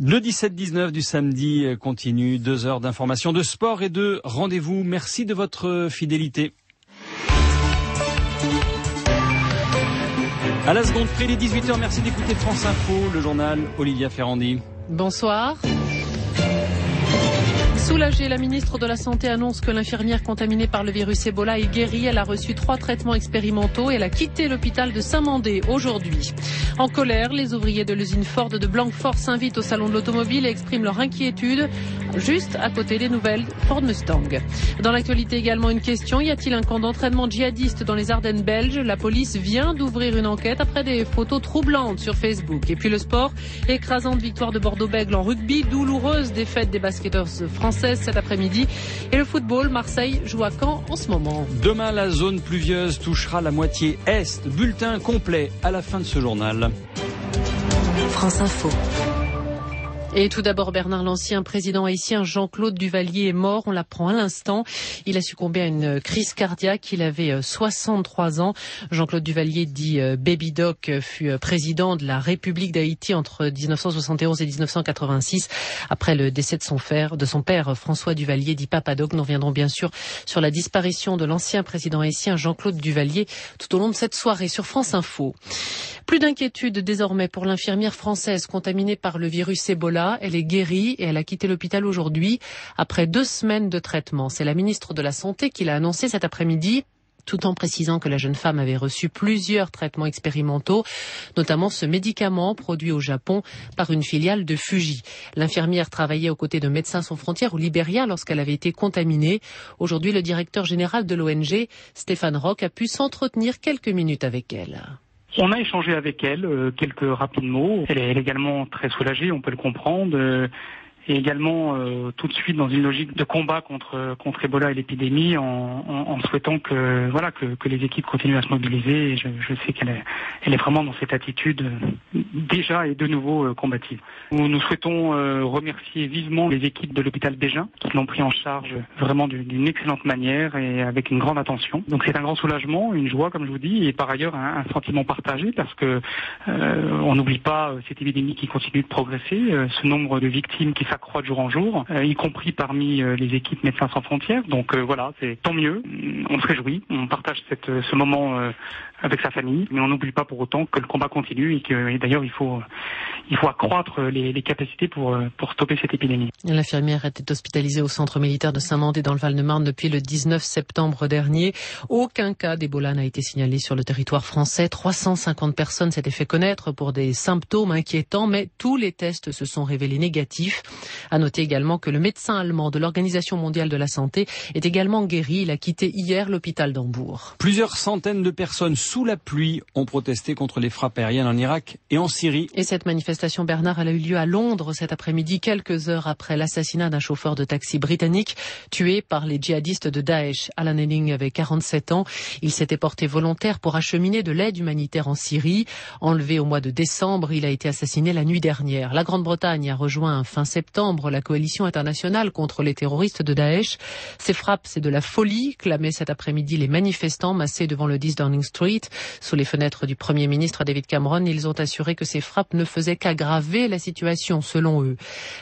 Le 17-19 du samedi continue, 2 heures d'information, de sport et de rendez-vous. Merci de votre fidélité. À la seconde près, les 18h, merci d'écouter France Info, le journal Olivia Ferrandi. Bonsoir. Soulagée, la ministre de la Santé annonce que l'infirmière contaminée par le virus Ebola est guérie. Elle a reçu 3 traitements expérimentaux et elle a quitté l'hôpital de Saint-Mandé aujourd'hui. En colère, les ouvriers de l'usine Ford de Blanquefort s'invitent au salon de l'automobile et expriment leur inquiétude, juste à côté des nouvelles Ford Mustang. Dans l'actualité également une question, y a-t-il un camp d'entraînement djihadiste dans les Ardennes belges? La police vient d'ouvrir une enquête après des photos troublantes sur Facebook. Et puis le sport, écrasante victoire de Bordeaux-Bègles en rugby, douloureuse défaite des basketteurs français cet après-midi. Et le football, Marseille joue à Caen en ce moment. Demain, la zone pluvieuse touchera la moitié est. Bulletin complet à la fin de ce journal. France Info. Et tout d'abord, Bernard, l'ancien président haïtien Jean-Claude Duvalier est mort. On l'apprend à l'instant. Il a succombé à une crise cardiaque. Il avait 63 ans. Jean-Claude Duvalier, dit Baby Doc, fut président de la République d'Haïti entre 1971 et 1986. Après le décès de son père, François Duvalier, dit Papa Doc. Nous reviendrons bien sûr sur la disparition de l'ancien président haïtien Jean-Claude Duvalier tout au long de cette soirée sur France Info. Plus d'inquiétude désormais pour l'infirmière française contaminée par le virus Ebola. Elle est guérie et elle a quitté l'hôpital aujourd'hui après 2 semaines de traitement. C'est la ministre de la Santé qui l'a annoncé cet après-midi, tout en précisant que la jeune femme avait reçu plusieurs traitements expérimentaux, notamment ce médicament produit au Japon par une filiale de Fuji. L'infirmière travaillait aux côtés de Médecins sans frontières au Libéria lorsqu'elle avait été contaminée. Aujourd'hui, le directeur général de l'ONG, Stéphane Roch, a pu s'entretenir quelques minutes avec elle. On a échangé avec elle, quelques rapides mots. Elle est également très soulagée, on peut le comprendre. Et également tout de suite dans une logique de combat contre Ebola et l'épidémie, en souhaitant que les équipes continuent à se mobiliser. Et je sais qu'elle est vraiment dans cette attitude déjà et de nouveau combative. Nous souhaitons remercier vivement les équipes de l'hôpital Bégin qui l'ont pris en charge vraiment d'une excellente manière et avec une grande attention. Donc c'est un grand soulagement, une joie comme je vous dis, et par ailleurs un sentiment partagé parce que on n'oublie pas cette épidémie qui continue de progresser, ce nombre de victimes qui s'accroît de jour en jour, y compris parmi les équipes Médecins sans frontières. Donc voilà, c'est tant mieux. On se réjouit, on partage ce moment avec sa famille, mais on n'oublie pas pour autant que le combat continue et d'ailleurs il faut accroître les capacités pour stopper cette épidémie. L'infirmière était hospitalisée au centre militaire de Saint-Mandé dans le Val-de-Marne depuis le 19 septembre dernier. Aucun cas d'Ebola n'a été signalé sur le territoire français. 350 personnes s'étaient fait connaître pour des symptômes inquiétants, mais tous les tests se sont révélés négatifs. À noter également que le médecin allemand de l'Organisation mondiale de la santé est également guéri. Il a quitté hier l'hôpital d'Hambourg. Plusieurs centaines de personnes sous la pluie ont protesté contre les frappes aériennes en Irak et en Syrie. Et cette manifestation, Bernard, elle a eu lieu à Londres cet après-midi, quelques heures après l'assassinat d'un chauffeur de taxi britannique tué par les djihadistes de Daesh. Alan Henning avait 47 ans. Il s'était porté volontaire pour acheminer de l'aide humanitaire en Syrie. Enlevé au mois de décembre, il a été assassiné la nuit dernière. La Grande-Bretagne a rejoint fin septembre la coalition internationale contre les terroristes de Daesh. Ces frappes, c'est de la folie, clamaient cet après-midi les manifestants massés devant le 10 Downing Street. Sous les fenêtres du Premier ministre David Cameron, ils ont assuré que ces frappes ne faisaient qu'aggraver la situation, selon eux.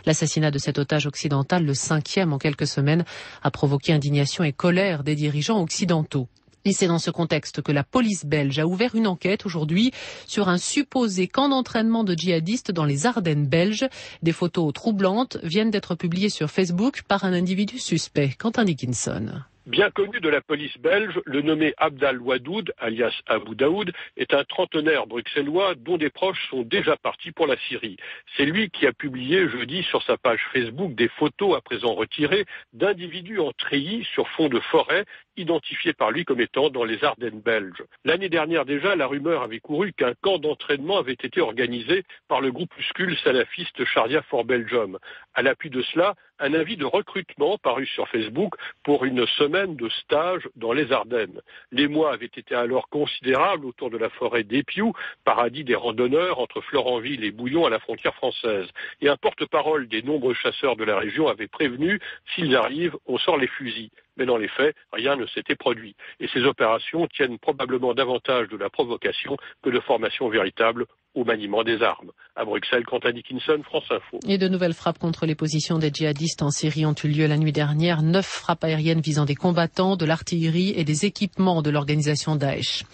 L'assassinat de cet otage occidental, le 5e en quelques semaines, a provoqué indignation et colère des dirigeants occidentaux. Et c'est dans ce contexte que la police belge a ouvert une enquête aujourd'hui sur un supposé camp d'entraînement de djihadistes dans les Ardennes belges. Des photos troublantes viennent d'être publiées sur Facebook par un individu suspect. Quentin Dickinson. Bien connu de la police belge, le nommé Abdal Wadoud, alias Abou Daoud, est un trentenaire bruxellois dont des proches sont déjà partis pour la Syrie. C'est lui qui a publié jeudi sur sa page Facebook des photos à présent retirées d'individus en treillis sur fond de forêt, identifiés par lui comme étant dans les Ardennes belges. L'année dernière déjà, la rumeur avait couru qu'un camp d'entraînement avait été organisé par le groupuscule salafiste Sharia for Belgium. À l'appui de cela, un avis de recrutement paru sur Facebook pour une semaine de stage dans les Ardennes. Les mois avaient été alors considérables autour de la forêt d'Épiou, paradis des randonneurs entre Florenville et Bouillon à la frontière française. Et un porte-parole des nombreux chasseurs de la région avait prévenu, s'ils arrivent, on sort les fusils. Mais dans les faits, rien ne s'était produit. Et ces opérations tiennent probablement davantage de la provocation que de formation véritable au maniement des armes. À Bruxelles, Quentin Dickinson, France Info. Et de nouvelles frappes contre les positions des djihadistes en Syrie ont eu lieu la nuit dernière. 9 frappes aériennes visant des combattants, de l'artillerie et des équipements de l'organisation Daesh.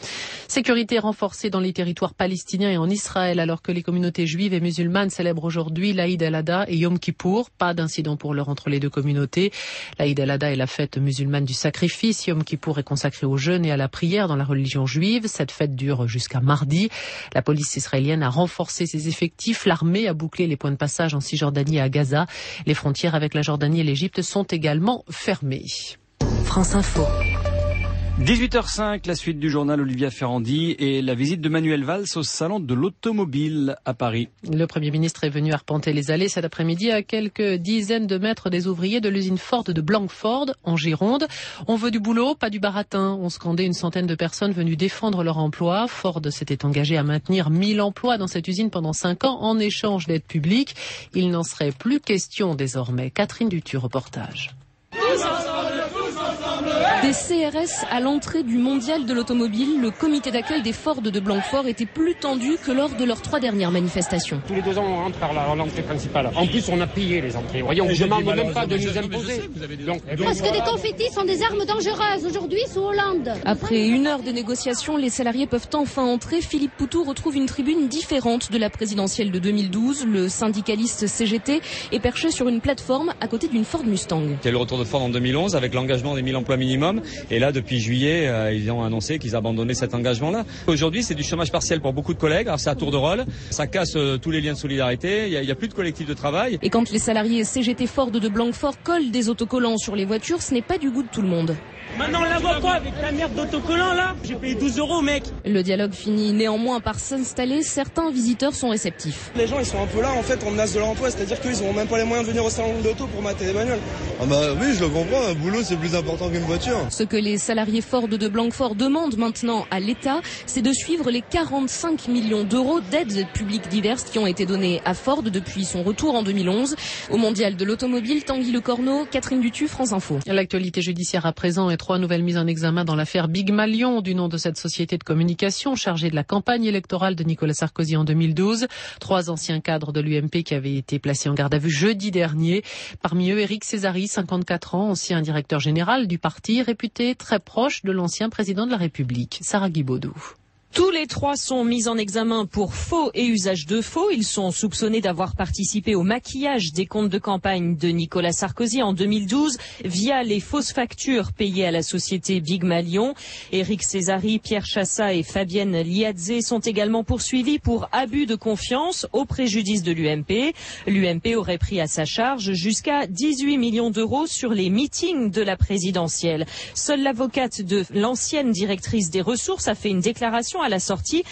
Sécurité renforcée dans les territoires palestiniens et en Israël alors que les communautés juives et musulmanes célèbrent aujourd'hui l'Aïd el-Adha et Yom Kippour. Pas d'incident pour l'heure entre les deux communautés. L'Aïd el-Adha est la fête musulmane du sacrifice. Yom Kippour est consacré au jeûne et à la prière dans la religion juive. Cette fête dure jusqu'à mardi. La police israélienne a renforcé ses effectifs. L'armée a bouclé les points de passage en Cisjordanie et à Gaza. Les frontières avec la Jordanie et l'Égypte sont également fermées. France Info. 18h05, la suite du journal Olivia Ferrandi et la visite de Manuel Valls au salon de l'automobile à Paris. Le Premier ministre est venu arpenter les allées cet après-midi à quelques dizaines de mètres des ouvriers de l'usine Ford de Blanquefort en Gironde. On veut du boulot, pas du baratin. On scandait une centaine de personnes venues défendre leur emploi. Ford s'était engagé à maintenir 1000 emplois dans cette usine pendant 5 ans en échange d'aides publiques. Il n'en serait plus question désormais. Catherine Dutu, reportage. Des CRS à l'entrée du mondial de l'automobile, le comité d'accueil des Ford de Blanquefort était plus tendu que lors de leurs 3 dernières manifestations. Tous les 2 ans, on rentre par l'entrée principale. En plus, on a payé les entrées. Voyez, on ne demande même pas de nous imposer. Parce que des confettis sont des armes dangereuses aujourd'hui sous Hollande. Après 1 heure de négociations, les salariés peuvent enfin entrer. Philippe Poutou retrouve une tribune différente de la présidentielle de 2012. Le syndicaliste CGT est perché sur une plateforme à côté d'une Ford Mustang. Il y a le retour de Ford en 2011 avec l'engagement des 1000 emplois minimum. Et là, depuis juillet, ils ont annoncé qu'ils abandonnaient cet engagement-là. Aujourd'hui, c'est du chômage partiel pour beaucoup de collègues. Alors c'est à tour de rôle. Ça casse tous les liens de solidarité. Il y a plus de collectif de travail. Et quand les salariés CGT Ford de Blanquefort collent des autocollants sur les voitures, ce n'est pas du goût de tout le monde. Maintenant, on la voit quoi avec la merde d'autocollant là? J'ai payé 12 €, mec. Le dialogue finit néanmoins par s'installer. Certains visiteurs sont réceptifs. Les gens, ils sont un peu là, en fait, en menace de leur emploi. C'est-à-dire qu'ils n'auront même pas les moyens de venir au salon de l'auto pour mater les bagnoles. Ah bah oui, je le comprends. Un boulot, c'est plus important qu'une voiture. Ce que les salariés Ford de Blanquefort demandent maintenant à l'État, c'est de suivre les 45 millions d'euros d'aides publiques diverses qui ont été données à Ford depuis son retour en 2011. Au mondial de l'automobile, Tanguy Lecorneau, Catherine Dutu, France Info. L'actualité judiciaire à présent et 3 nouvelles mises en examen dans l'affaire Big Malion, du nom de cette société de communication chargée de la campagne électorale de Nicolas Sarkozy en 2012. 3 anciens cadres de l'UMP qui avaient été placés en garde à vue jeudi dernier. Parmi eux, Éric Césari, 54 ans, ancien directeur général du parti, réputé très proche de l'ancien président de la République. Sarah Guibaudou. Tous les 3 sont mis en examen pour faux et usage de faux. Ils sont soupçonnés d'avoir participé au maquillage des comptes de campagne de Nicolas Sarkozy en 2012 via les fausses factures payées à la société Big Malion. Éric Césari, Pierre Chassa et Fabienne Liadze sont également poursuivis pour abus de confiance au préjudice de l'UMP. L'UMP aurait pris à sa charge jusqu'à 18 millions d'euros sur les meetings de la présidentielle. Seule l'avocate de l'ancienne directrice des ressources a fait une déclaration à la sortie.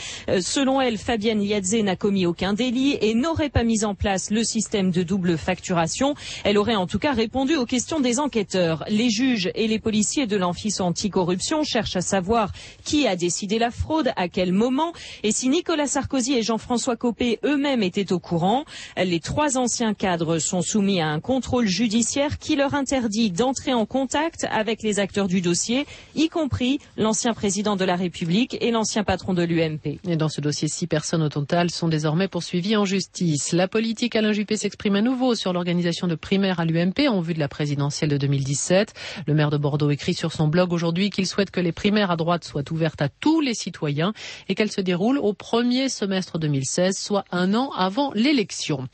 Selon elle, Fabienne Liadze n'a commis aucun délit et n'aurait pas mis en place le système de double facturation. Elle aurait en tout cas répondu aux questions des enquêteurs. Les juges et les policiers de l'Office anticorruption cherchent à savoir qui a décidé la fraude, à quel moment, et si Nicolas Sarkozy et Jean-François Copé eux-mêmes étaient au courant. Les 3 anciens cadres sont soumis à un contrôle judiciaire qui leur interdit d'entrer en contact avec les acteurs du dossier, y compris l'ancien président de la République et l'ancien patron de l'UMP. Et dans ce dossier, 6 personnes au total sont désormais poursuivies en justice. La politique, Alain Juppé s'exprime à nouveau sur l'organisation de primaires à l'UMP en vue de la présidentielle de 2017. Le maire de Bordeaux écrit sur son blog aujourd'hui qu'il souhaite que les primaires à droite soient ouvertes à tous les citoyens et qu'elles se déroulent au premier semestre 2016, soit 1 an avant l'élection.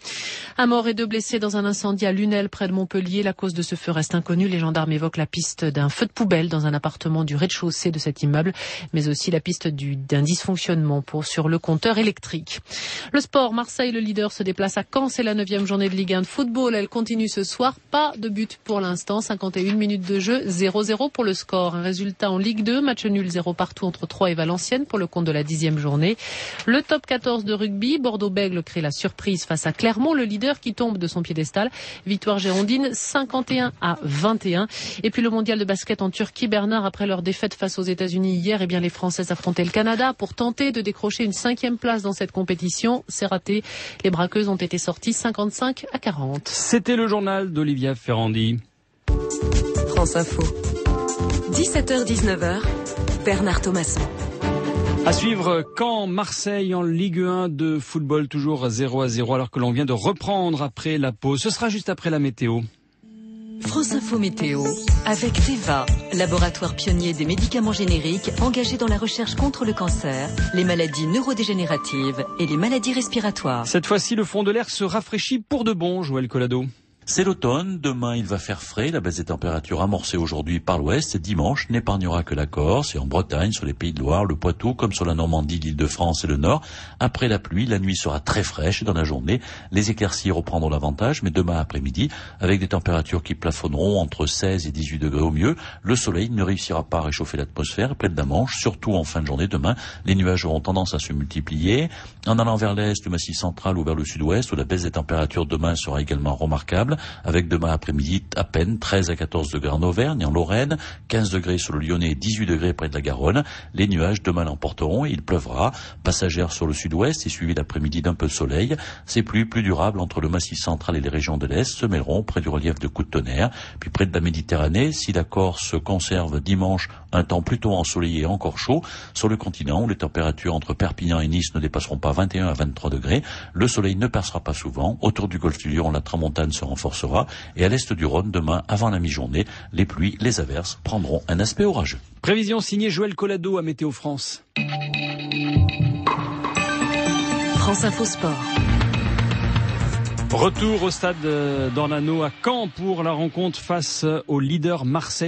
Un mort et 2 blessés dans un incendie à Lunel près de Montpellier. La cause de ce feu reste inconnue. Les gendarmes évoquent la piste d'un feu de poubelle dans un appartement du rez-de-chaussée de cet immeuble, mais aussi la piste d'un dysfonctionnement sur le compteur électrique. Le sport, Marseille, le leader, se déplace à Caen. C'est la 9e journée de Ligue 1 de football. Elle continue ce soir. Pas de but pour l'instant. 51 minutes de jeu, 0-0 pour le score. Un résultat en Ligue 2, match nul 0 partout entre Troyes et Valenciennes pour le compte de la 10e journée. Le top 14 de rugby, Bordeaux-Bègles crée la surprise face à Clermont, le leader qui tombe de son piédestal. Victoire girondine 51-21. Et puis le mondial de basket en Turquie, Bernard, après leur défaite face aux États-Unis hier, les Françaises affrontaient le Canada pour tenter de décrocher une 5e place dans cette compétition. C'est raté. Les braqueuses ont été sorties 55-40. C'était le journal d'Olivia Ferrandi. France Info. 17h-19h, Bernard Thomasson. À suivre, Caen-Marseille en Ligue 1 de football, toujours 0-0, alors que l'on vient de reprendre après la pause. Ce sera juste après la météo. France Info Météo, avec Teva, laboratoire pionnier des médicaments génériques engagé dans la recherche contre le cancer, les maladies neurodégénératives et les maladies respiratoires. Cette fois-ci, le fond de l'air se rafraîchit pour de bon, Joël Collado. C'est l'automne, demain il va faire frais, la baisse des températures amorcée aujourd'hui par l'ouest, dimanche n'épargnera que la Corse et en Bretagne, sur les Pays de Loire, le Poitou, comme sur la Normandie, l'Île-de-France et le Nord. Après la pluie, la nuit sera très fraîche et dans la journée, les éclaircies reprendront l'avantage, mais demain après-midi, avec des températures qui plafonneront entre 16 et 18 degrés au mieux, le soleil ne réussira pas à réchauffer l'atmosphère près de la Manche, surtout en fin de journée. Demain, les nuages auront tendance à se multiplier. En allant vers l'est, le massif central ou vers le sud-ouest, où la baisse des températures demain sera également remarquable, avec demain après-midi à peine 13 à 14 degrés en Auvergne et en Lorraine, 15 degrés sur le Lyonnais et 18 degrés près de la Garonne. Les nuages demain l'emporteront et il pleuvra, passagère sur le sud-ouest et suivi l'après-midi d'un peu de soleil. Ces pluies plus durables entre le massif central et les régions de l'Est se mêleront près du relief de coups de tonnerre. Puis près de la Méditerranée, si la Corse conserve dimanche un temps plutôt ensoleillé et encore chaud, sur le continent où les températures entre Perpignan et Nice ne dépasseront pas 21 à 23 degrés, le soleil ne passera pas souvent. Autour du golfe du Lion, la tramontane se renforcera. Et à l'est du Rhône, demain, avant la mi-journée, les pluies, les averses prendront un aspect orageux. Prévision signée Joël Collado à Météo France. France Info Sport. Retour au stade d'Ornano à Caen pour la rencontre face au leader Marseille.